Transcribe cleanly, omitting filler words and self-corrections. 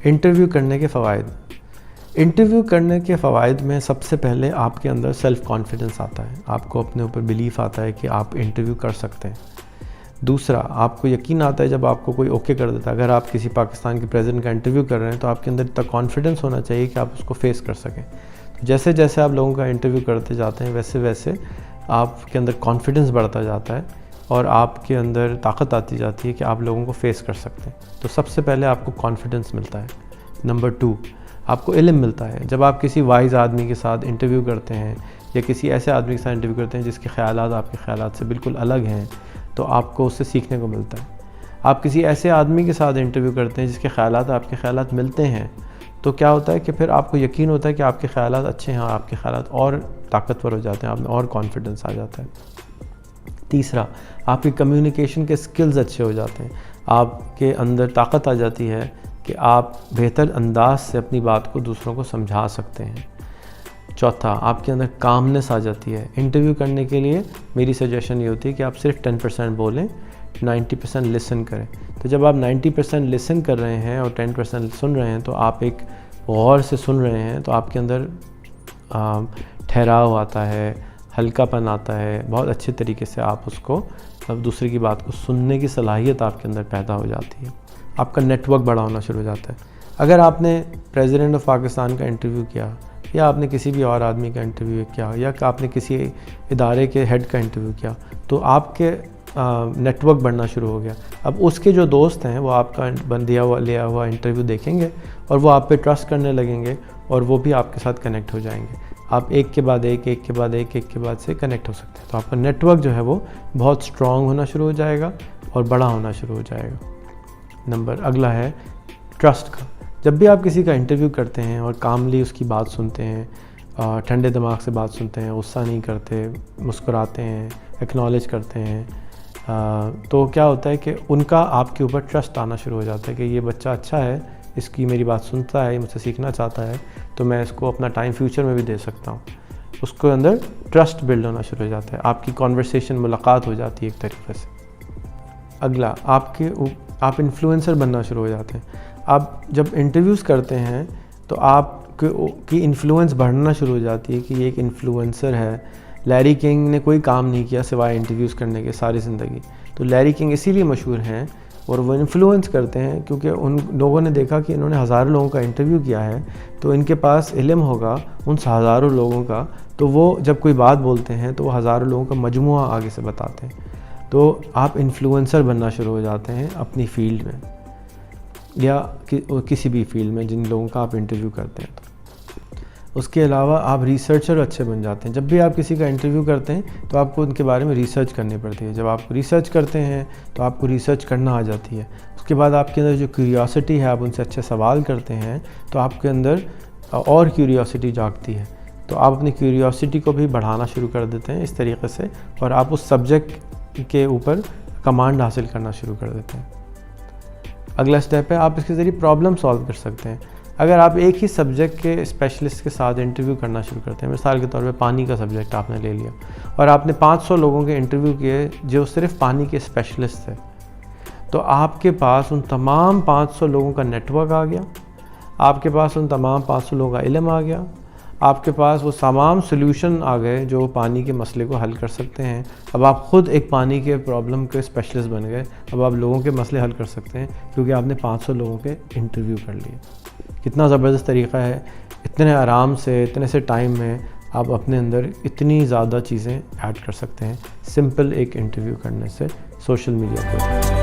Interview करने के फ़वाइद। Interview करने के फ़वाइद में सबसे पहले आपके अंदर सेल्फ़ कॉन्फिडेंस आता है, आपको अपने ऊपर बिलीफ आता है कि आप इंटरव्यू कर सकते हैं। दूसरा, आपको यकीन आता है जब आपको कोई ओके कर देता है। अगर आप किसी पाकिस्तान के प्रेसिडेंट का इंटरव्यू कर रहे हैं तो आपके अंदर इतना कॉन्फिडेंस होना चाहिए कि आप उसको फेस कर सकें। तो जैसे जैसे आप लोगों का इंटरव्यू करते जाते हैं वैसे वैसे आपके अंदर कॉन्फिडेंस बढ़ता जाता है और आपके अंदर ताकत आती जाती है कि आप लोगों को फेस कर सकते हैं। तो सबसे पहले आपको कॉन्फिडेंस मिलता है। नंबर 2, आपको इल्म मिलता है। जब आप किसी वाइज़ आदमी के साथ इंटरव्यू करते हैं या किसी ऐसे आदमी के साथ इंटरव्यू करते हैं जिसके ख़यालात आपके ख़यालात से बिल्कुल अलग हैं, तो आपको उससे सीखने को मिलता है। आप किसी ऐसे आदमी के साथ इंटरव्यू करते हैं जिसके ख़यालात आपके ख़यालात मिलते हैं, तो क्या होता है कि फिर आपको यकीन होता है कि आपके ख़यालात अच्छे हैं, आपके ख़यालात और ताकतवर हो जाते हैं, आप में और कॉन्फिडेंस आ जाता है। तीसरा, आपकी कम्युनिकेशन के स्किल्स अच्छे हो जाते हैं, आपके अंदर ताकत आ जाती है कि आप बेहतर अंदाज से अपनी बात को दूसरों को समझा सकते हैं। चौथा, आपके अंदर कामनेस आ जाती है। इंटरव्यू करने के लिए मेरी सजेशन ये होती है कि आप सिर्फ 10% बोलें, 90% लिसन करें। तो जब आप 90% लिसन कर रहे हैं और 10% सुन रहे हैं तो आप एक गौर से सुन रहे हैं, तो आपके अंदर ठहराव आता है, हल्कापन आता है, बहुत अच्छे तरीके से आप उसको अब दूसरे की बात को सुनने की सलाहियत आपके अंदर पैदा हो जाती है। आपका नेटवर्क बड़ा होना शुरू हो जाता है। अगर आपने प्रेसिडेंट ऑफ पाकिस्तान का इंटरव्यू किया या आपने किसी भी और आदमी का इंटरव्यू किया या आपने किसी इदारे के हेड का इंटरव्यू किया, तो आपके नेटवर्क बढ़ना शुरू हो गया। अब उसके जो दोस्त हैं वो आपका लिया हुआ इंटरव्यू देखेंगे और वो आप पे ट्रस्ट करने लगेंगे और वो भी आपके साथ कनेक्ट हो जाएंगे। आप एक के बाद एक से कनेक्ट हो सकते हैं। तो आपका नेटवर्क जो है वो बहुत स्ट्रॉन्ग होना शुरू हो जाएगा और बड़ा होना शुरू हो जाएगा। अगला है ट्रस्ट का। जब भी आप किसी का इंटरव्यू करते हैं और कामली उसकी बात सुनते हैं, ठंडे दिमाग से बात सुनते हैं, गुस्सा नहीं करते, मुस्कुराते हैं, एक्नॉलेज करते हैं, तो क्या होता है कि उनका आपके ऊपर ट्रस्ट आना शुरू हो जाता है कि ये बच्चा अच्छा है, इसकी मेरी बात सुनता है, मुझसे सीखना चाहता है, तो मैं इसको अपना टाइम फ्यूचर में भी दे सकता हूँ। उसके अंदर ट्रस्ट बिल्ड होना शुरू हो जाता है, आपकी कॉन्वर्सेशन मुलाकात हो जाती है एक तरीके से। अगला, आप इन्फ्लुएंसर बनना शुरू हो जाते हैं। आप जब इंटरव्यूज़ करते हैं तो आपकी इन्फ्लुएंस बढ़ना शुरू हो जाती है कि ये एक इन्फ्लुएंसर है। लैरी किंग ने कोई काम नहीं किया सिवाय इंटरव्यूज़ करने के सारी ज़िंदगी, तो लैरी किंग इसीलिए मशहूर हैं और वो इन्फ्लुएंस करते हैं क्योंकि उन लोगों ने देखा कि इन्होंने हज़ारों लोगों का इंटरव्यू किया है, तो इनके पास इल्म होगा उन हज़ारों लोगों का, तो वो जब कोई बात बोलते हैं तो वो हज़ारों लोगों का मजमुआ आगे से बताते हैं। तो आप इन्फ्लुएंसर बनना शुरू हो जाते हैं अपनी फ़ील्ड में या किसी भी फील्ड में जिन लोगों का आप इंटरव्यू करते हैं। तो उसके अलावा आप रिसर्चर अच्छे बन जाते हैं। जब भी आप किसी का इंटरव्यू करते हैं तो आपको उनके बारे में रिसर्च करनी पड़ती है। जब आप रिसर्च करते हैं तो आपको रिसर्च करना आ जाती है। उसके बाद आपके अंदर जो क्यूरियोसिटी है, आप उनसे अच्छे सवाल करते हैं तो आपके अंदर और क्यूरियोसिटी जागती है, तो आप अपनी क्यूरियोसिटी को भी बढ़ाना शुरू कर देते हैं इस तरीके से, और आप उस सब्जेक्ट के ऊपर कमांड हासिल करना शुरू कर देते हैं। अगला स्टेप है, आप इसके ज़रिए प्रॉब्लम सॉल्व कर सकते हैं। अगर आप एक ही सब्जेक्ट के स्पेशलिस्ट के साथ इंटरव्यू करना शुरू करते हैं, मिसाल के तौर पे पानी का सब्जेक्ट आपने ले लिया और आपने 500 लोगों के इंटरव्यू किए जो सिर्फ पानी के स्पेशलिस्ट थे, तो आपके पास उन तमाम 500 लोगों का नेटवर्क आ गया, आपके पास उन तमाम 500 लोगों का इल्म आ गया, आपके पास वो तमाम सोल्यूशन आ गए जो पानी के मसले को हल कर सकते हैं। अब आप ख़ुद एक पानी के प्रॉब्लम के स्पेशलिस्ट बन गए। अब आप लोगों के मसले हल कर सकते हैं क्योंकि आपने 500 लोगों के इंटरव्यू कर लिए। कितना ज़बरदस्त तरीक़ा है, इतने आराम से, इतने से टाइम में आप अपने अंदर इतनी ज़्यादा चीज़ें ऐड कर सकते हैं सिंपल एक इंटरव्यू करने से सोशल मीडिया पर।